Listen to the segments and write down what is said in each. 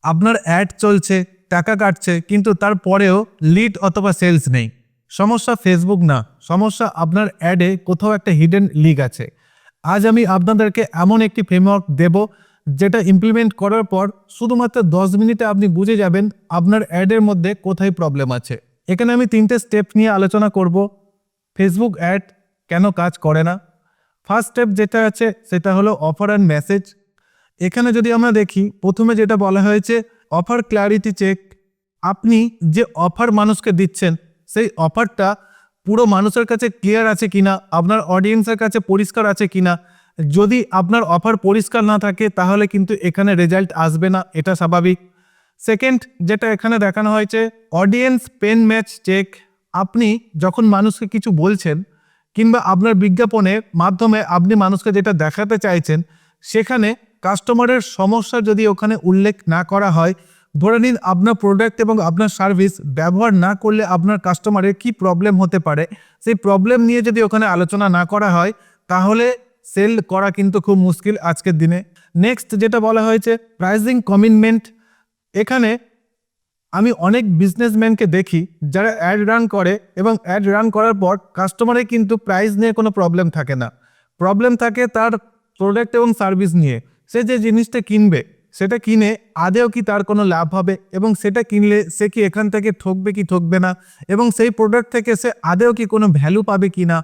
আপনার অ্যাড চলছে, টাকা কাটছে, কিন্তু তারপরেও লিড অথবা সেলস নেই। সমস্যা ফেসবুক না, সমস্যা আপনার অ্যাডে কোথাও একটা হিডেন লিক আছে। আজ আমি আপনাদেরকে এমন একটি ফ্রেমওয়ার্ক দেব যেটা ইমপ্লিমেন্ট করার পর শুধুমাত্র 10 মিনিটে আপনি বুঝে যাবেন আপনার অ্যাডের মধ্যে কোথায় প্রবলেম আছে। এখানে আমি 3টে স্টেপ নিয়ে আলোচনা করব। ফেসবুক অ্যাড কেন কাজ করে না। ফার্স্ট স্টেপ যেটা আছে সেটা হলো অফার অ্যান্ড মেসেজ। এখানে যদি আমরা দেখি, প্রথমে যেটা বলা হয়েছে অফার ক্ল্যারিটি চেক। আপনি যে অফার মানুষকে দিচ্ছেন সেই অফারটা পুরো মানুষের কাছে ক্লিয়ার আছে কিনা, আপনার অডিয়েন্সের কাছে পরিষ্কার আছে কিনা। যদি আপনার অফার পরিষ্কার না থাকে তাহলে কিন্তু এখানে রেজাল্ট আসবে না, এটা স্বাভাবিক। সেকেন্ড যেটা এখানে দেখানো হয়েছে অডিয়েন্স পেন ম্যাচ চেক। আপনি যখন মানুষকে কিছু বলছেন কিংবা আপনার বিজ্ঞাপনের মাধ্যমে আপনি মানুষকে যেটা দেখাতে চাইছেন সেখানে কাস্টমারের সমস্যা যদি ওখানে উল্লেখ না করা হয়, ধরে নিন আপনার প্রোডাক্ট এবং আপনার সার্ভিস ব্যবহার না করলে আপনার কাস্টমারের কি প্রবলেম হতে পারে, সেই প্রবলেম নিয়ে যদি ওখানে আলোচনা না করা হয় তাহলে সেল করা কিন্তু খুব মুশকিল আজকের দিনে। নেক্সট যেটা বলা হয়েছে প্রাইসিং কমিটমেন্ট। এখানে আমি অনেক বিজনেসম্যানকে দেখি যারা অ্যাড রান করে এবং অ্যাড রান করার পর কাস্টমারের কিন্তু প্রাইস নিয়ে কোনো প্রবলেম থাকে না, প্রবলেম থাকে তার প্রোডাক্ট এবং সার্ভিস নিয়ে। সে যে জিনিসটা কিনবে সেটা কিনে আদেও কি তার কোনো লাভ হবে এবং সেটা কিনলে সে কি এখান থেকে ঠকবে কি ঠকবে না, এবং সেই প্রোডাক্ট থেকে সে আদেও কি কোনো ভ্যালু পাবে কি না।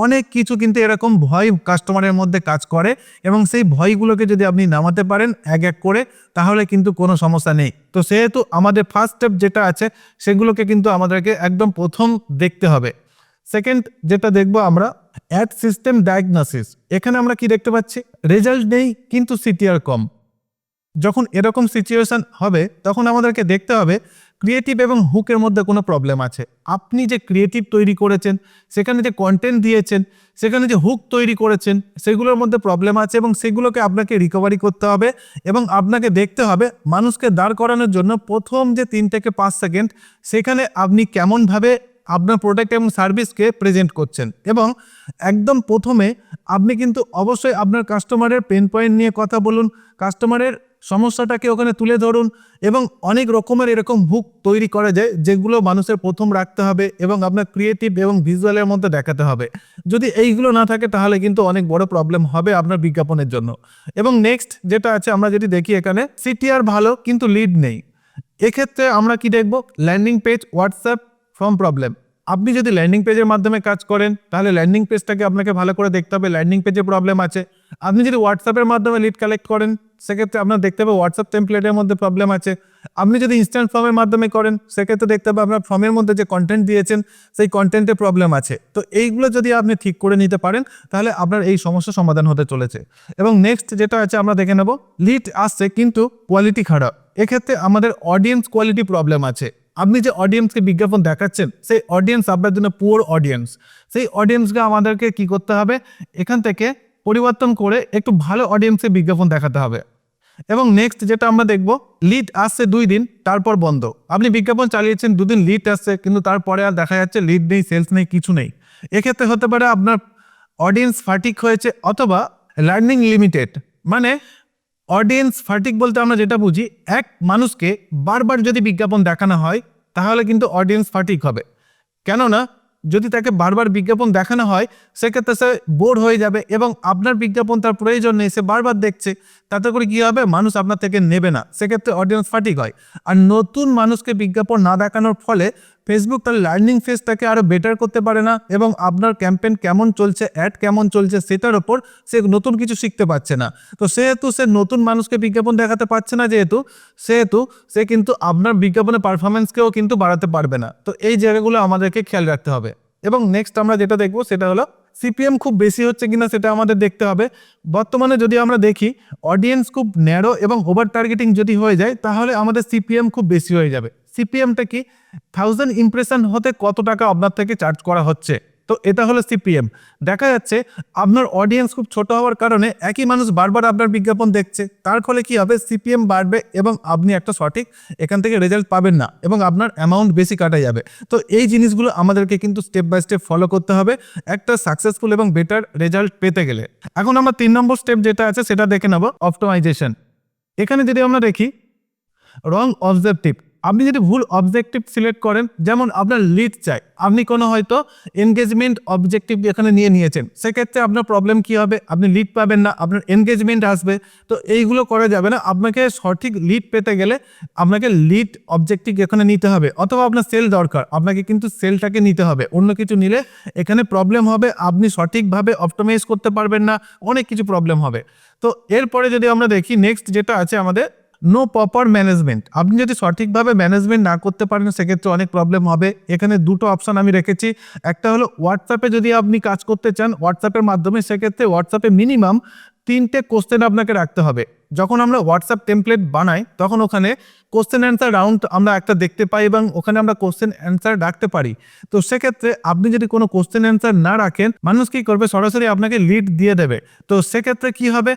অনেক কিছু কিন্তু এরকম ভয় কাস্টমারের মধ্যে কাজ করে এবং সেই ভয়গুলোকে যদি আপনি নামাতে পারেন এক এক করে তাহলে কিন্তু কোনো সমস্যা নেই। তো সেহেতু আমাদের ফার্স্ট স্টেপ যেটা আছে সেগুলোকে কিন্তু আমাদেরকে একদম প্রথম দেখতে হবে। সেকেন্ড যেটা দেখবো আমরা অ্যাড সিস্টেম ডায়াগনোসিস। এখানে আমরা কি দেখতে পাচ্ছি, রেজাল্ট নেই কিন্তু সিটিআর কম। যখন এরকম সিচুয়েশন হবে তখন আমাদেরকে দেখতে হবে ক্রিয়েটিভ এবং হুকের মধ্যে কোনো প্রবলেম আছে। আপনি যে ক্রিয়েটিভ তৈরি করেছেন, সেখানে যে কন্টেন্ট দিয়েছেন, সেখানে যে হুক তৈরি করেছেন, সেগুলোর মধ্যে প্রবলেম আছে এবং সেগুলোকে আপনাকে রিকভারি করতে হবে এবং আপনাকে দেখতে হবে মানুষকে দাঁড় করানোর জন্য প্রথম যে 3 থেকে 5 সেকেন্ড সেখানে আপনি কেমনভাবে আপনার প্রোডাক্ট এবং সার্ভিসকে প্রেজেন্ট করছেন। এবং একদম প্রথমে আপনি কিন্তু অবশ্যই আপনার কাস্টমারের পেন পয়েন্ট নিয়ে কথা বলুন, কাস্টমারের সমস্যাটাকে ওখানে তুলে ধরুন এবং অনেক রকমের এরকম হুক তৈরি করা যায় যেগুলো মানুষের প্রথম রাখতে হবে এবং আপনার ক্রিয়েটিভ এবং ভিজুয়ালের মধ্যে দেখাতে হবে। যদি এইগুলো না থাকে তাহলে কিন্তু অনেক বড় প্রবলেম হবে আপনার বিজ্ঞাপনের জন্য। এবং নেক্সট যেটা আছে আমরা যদি দেখি এখানে সিটিআর ভালো কিন্তু লিড নেই। এক্ষেত্রে আমরা কি দেখব, landing page WhatsApp form problem. আপনি যদি ল্যান্ডিং পেজের মাধ্যমে কাজ করেন তাহলে ল্যান্ডিং পেজটাকে আপনাকে ভালো করে দেখতে হবে, ল্যান্ডিং পেজে প্রবলেম আছে। আপনি যদি হোয়াটসঅ্যাপের মাধ্যমে লিড কালেক্ট করেন সেক্ষেত্রে আপনার দেখতে হবে হোয়াটসঅ্যাপ টেমপ্লেটের মধ্যে প্রবলেম আছে। আপনি যদি ইনস্ট্যান্ট ফর্মের মাধ্যমে করেন সেক্ষেত্রে দেখতে হবে আপনার ফর্মের মধ্যে যে কন্টেন্ট দিয়েছেন সেই কন্টেন্টে প্রবলেম আছে। তো এইগুলো যদি আপনি ঠিক করে নিতে পারেন তাহলে আপনার এই সমস্যা সমাধান হতে চলেছে। এবং নেক্সট যেটা আছে আমরা দেখে নেব লিড আসছে কিন্তু কোয়ালিটি খারাপ। এক্ষেত্রে আমাদের অডিয়েন্স কোয়ালিটি প্রবলেম আছে। আপনি যে অডিয়েন্সকে বিজ্ঞাপন দেখাচ্ছেন সেই অডিয়েন্স আপনার জন্য পুয়ার অডিয়েন্স। সেই অডিয়েন্সকে আমাদেরকে কি করতে হবে, এখান থেকে পরিবর্তন করে একটু ভালো অডিয়েন্সে বিজ্ঞাপন দেখাতে হবে। এবং নেক্সট যেটা আমরা দেখব লিড আসছে 2 দিন তারপর বন্ধ। আপনি বিজ্ঞাপন চালিয়েছেন 2 দিন লিড আসছে কিন্তু তারপরে আর দেখা যাচ্ছে লিড নেই, সেলস নেই, কিছু নেই। এক্ষেত্রে হতে পারে আপনার অডিয়েন্স ফাটিক হয়েছে অথবা লার্নিং লিমিটেড। মানে অডিয়েন্স ফাটিক বলতে আমরা যেটা বুঝি, এক মানুষকে বারবার যদি বিজ্ঞাপন দেখানো হয় তাহলে কিন্তু অডিয়েন্স ফাটিক হবে। কেননা যদি তাকে বারবার বিজ্ঞাপন দেখানো হয় সেক্ষেত্রে সে বোর হয়ে যাবে এবং আপনার বিজ্ঞাপন তার প্রয়োজন নেই, সে বারবার দেখছে, তাতে করে কি হবে মানুষ আপনার থেকে নেবে না, সেক্ষেত্রে অডিয়েন্স ফাটিক হয়। আর নতুন মানুষকে বিজ্ঞাপন না দেখানোর ফলে ফেসবুক তার লার্নিং ফেজটাকে আরও বেটার করতে পারে না এবং আপনার ক্যাম্পেইন কেমন চলছে, অ্যাড কেমন চলছে সেটার ওপর সে নতুন কিছু শিখতে পারছে না। তো সেহেতু সে নতুন মানুষকে বিজ্ঞাপন দেখাতে পারছে না, সেহেতু সে কিন্তু আপনার বিজ্ঞাপনের পারফরমেন্সকেও কিন্তু বাড়াতে পারবে না। তো এই জায়গাগুলো আমাদেরকে খেয়াল রাখতে হবে। এবং নেক্সট আমরা যেটা দেখবো সেটা হলো সিপিএম খুব বেশি হচ্ছে কিনা সেটা আমাদের দেখতে হবে। বর্তমানে যদি আমরা দেখি অডিয়েন্স খুব ন্যারো এবং ওভার টার্গেটিং যদি হয়ে যায় তাহলে আমাদের সিপিএম খুব বেশি হয়ে যাবে। সিপিএমটা কি, 1000 ইমপ্রেশন হতে কত টাকা আপনার থেকে চার্জ করা হচ্ছে, তো এটা হলো সিপিএম। দেখা যাচ্ছে আপনার অডিয়েন্স খুব ছোট হওয়ার কারণে একই মানুষ বারবার আপনার বিজ্ঞাপন দেখছে, তার ফলে কি হবে সিপিএম বাড়বে এবং আপনি একটা সঠিক এখান থেকে রেজাল্ট পাবেন না এবং আপনার অ্যামাউন্ট বেশি কাটা যাবে। তো এই জিনিসগুলো আমাদেরকে কিন্তু স্টেপ বাই স্টেপ ফলো করতে হবে একটা সাকসেসফুল এবং বেটার রেজাল্ট পেতে গেলে। এখন আমরা 3 নম্বর স্টেপ যেটা আছে সেটা দেখে নেব অপটিমাইজেশন। এখানে যদি আমরা দেখি রং অবজেক্টিভ, আপনি যদি ভুল অবজেক্টিভ সিলেক্ট করেন, যেমন আপনার লিড চাই, আপনি কোনো হয়তো এনগেজমেন্ট অবজেক্টিভ এখানে নিয়েছেন, সেক্ষেত্রে আপনার প্রবলেম কি হবে, আপনি লিড পাবেন না, আপনার এনগেজমেন্ট আসবে। তো এইগুলো করা যাবে না। আপনাকে সঠিক লিড পেতে গেলে আপনাকে লিড অবজেক্টিভ এখানে নিতে হবে, অথবা আপনার সেল দরকার, আপনাকে কিন্তু সেলটাকে নিতে হবে। অন্য কিছু নিলে এখানে প্রবলেম হবে, আপনি সঠিকভাবে অপটিমাইজ করতে পারবেন না, অনেক কিছু প্রবলেম হবে। তো এরপরে যদি আমরা দেখি নেক্সট যেটা আছে আমাদের নো প্রপার ম্যানেজমেন্ট, আপনি যদি সঠিকভাবে ম্যানেজমেন্ট না করতে পারেন সেক্ষেত্রে অনেক প্রবলেম হবে। এখানে দুটো অপশন আমি রেখেছি, একটা হলো হোয়াটসঅ্যাপে যদি আপনি কাজ করতে চান হোয়াটসঅ্যাপের মাধ্যমে, সেক্ষেত্রে হোয়াটসঅ্যাপে মিনিমাম 3টে কোশ্চেন আপনাকে রাখতে হবে। যখন আমরা হোয়াটসঅ্যাপ টেমপ্লেট বানাই তখন ওখানে কোশ্চেন অ্যান্সার রাউন্ড আমরা একটা দেখতে পাই এবং ওখানে আমরা কোশ্চেন অ্যান্সার রাখতে পারি। তো সেক্ষেত্রে আপনি যদি কোনো কোশ্চেন অ্যান্সার না রাখেন, মানুষ কি করবে, সরাসরি আপনাকে লিড দিয়ে দেবে। তো সেক্ষেত্রে কি হবে,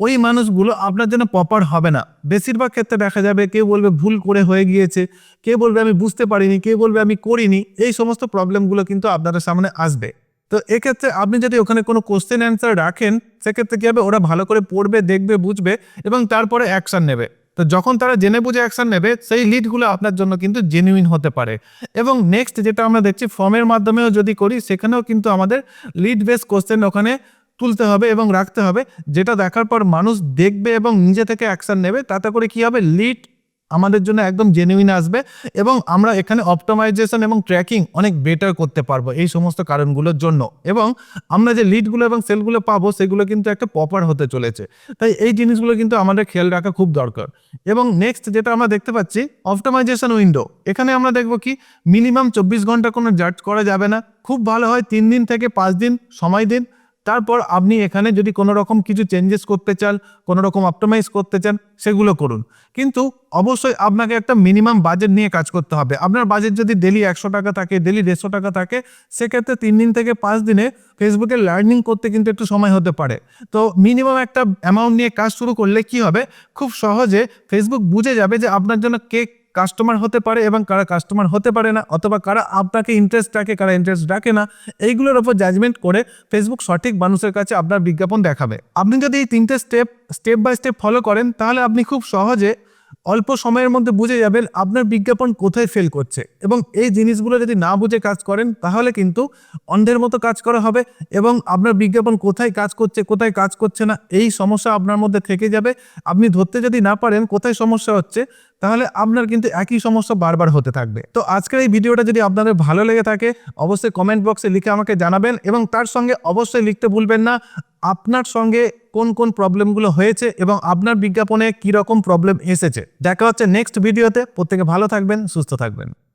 ওই মানুষগুলো আপনার জন্য প্রপার হবে না। বেশিরভাগ ক্ষেত্রে দেখা যাবে কেউ বলবে ভুল করে হয়ে গিয়েছে, কেউ বলবে আমি বুঝতে পারিনি, কেউ বলবে আমি করিনি। এই সমস্ত প্রবলেমগুলো কিন্তু আপনাদের সামনে আসবে। তো এক্ষেত্রে আপনি যদি ওখানে কোনো কোশ্চেন অ্যান্সার রাখেন, সেক্ষেত্রে কি হবে, ওরা ভালো করে পড়বে, দেখবে, বুঝবে এবং তারপরে অ্যাকশন নেবে। তো যখন তারা জেনে বুঝে অ্যাকশন নেবে, সেই লিডগুলো আপনার জন্য কিন্তু জেনুইন হতে পারে। এবং নেক্সট যেটা আমরা দেখছি ফর্মের মাধ্যমেও যদি করি, সেখানেও কিন্তু আমাদের লিড বেস কোশ্চেন ওখানে তুলতে হবে এবং রাখতে হবে, যেটা দেখার পর মানুষ দেখবে এবং নিজে থেকে অ্যাকশন নেবে। তাতে করে কি হবে, লিড আমাদের জন্য একদম জেনুইন আসবে এবং আমরা এখানে অপটিমাইজেশন এবং ট্র্যাকিং অনেক বেটার করতে পারবো এই সমস্ত কারণগুলোর জন্য। এবং আমরা যে লিডগুলো এবং সেলগুলো পাবো সেগুলো কিন্তু একটা প্রপার হতে চলেছে। তাই এই জিনিসগুলো কিন্তু আমাদের খেয়াল রাখা খুব দরকার। এবং নেক্সট যেটা আমরা দেখতে পাচ্ছি অপটিমাইজেশন উইন্ডো, এখানে আমরা দেখবো কি মিনিমাম 24 ঘন্টা কোনো জাজ করা যাবে না, খুব ভালো হয় 3 দিন থেকে 5 দিন সময় দিন। তারপর আপনি এখানে যদি কোনো রকম কিছু চেঞ্জেস করতে চান, কোনো রকম অপটিমাইজ করতে চান, সেগুলো করুন। কিন্তু অবশ্যই আপনাকে একটা মিনিমাম বাজেট নিয়ে কাজ করতে হবে। আপনার বাজেট যদি ডেলি 100 টাকা থাকে, ডেলি 150 টাকা থাকে, সেক্ষেত্রে 3 দিন থেকে 5 দিনে ফেসবুকে লার্নিং করতে কিন্তু একটু সময় হতে পারে। তো মিনিমাম একটা অ্যামাউন্ট নিয়ে কাজ শুরু করলে কি হবে, খুব সহজে ফেসবুক বুঝে যাবে যে আপনার জন্য কে কাস্টমার হতে পারে এবং কারা কাস্টমার হতে পারে না, অথবা কারা আপনাকে ইন্টারেস্ট রাখে, কারা ইন্টারেস্ট রাখে না। এইগুলোর ওপর জাজমেন্ট করে ফেসবুক সঠিক মানুষের কাছে আপনার বিজ্ঞাপন দেখাবে। আপনি যদি এই 3টে স্টেপ বাই স্টেপ ফলো করেন, তাহলে আপনি খুব সহজে অল্প সময়ের মধ্যে বুঝে যাবেন আপনার বিজ্ঞাপন কোথায় ফেল করছে। এবং এই জিনিসগুলো যদি না বুঝে কাজ করেন, তাহলে কিন্তু অন্ধের মতো কাজ করা হবে এবং আপনার বিজ্ঞাপন কোথায় কাজ করছে, কোথায় কাজ করছে না, এই সমস্যা আপনার মধ্যে থেকে যাবে। আপনি ধরতে যদি না পারেন কোথায় সমস্যা হচ্ছে, তাহলে আপনার কিন্তু একই সমস্যা বারবার হতে থাকবে। তো আজকের এই ভিডিওটা যদি আপনাদের ভালো লেগে থাকে, অবশ্যই কমেন্ট বক্সে লিখে আমাকে জানাবেন এবং তার সঙ্গে অবশ্যই লিখতে ভুলবেন না আপনার সঙ্গে কোন কোন প্রবলেমগুলো হয়েছে এবং আপনার বিজ্ঞাপনে কি রকম প্রবলেম এসেছে। দেখা হচ্ছে নেক্সট ভিডিওতে। প্রত্যেকে ভালো থাকবেন, সুস্থ থাকবেন।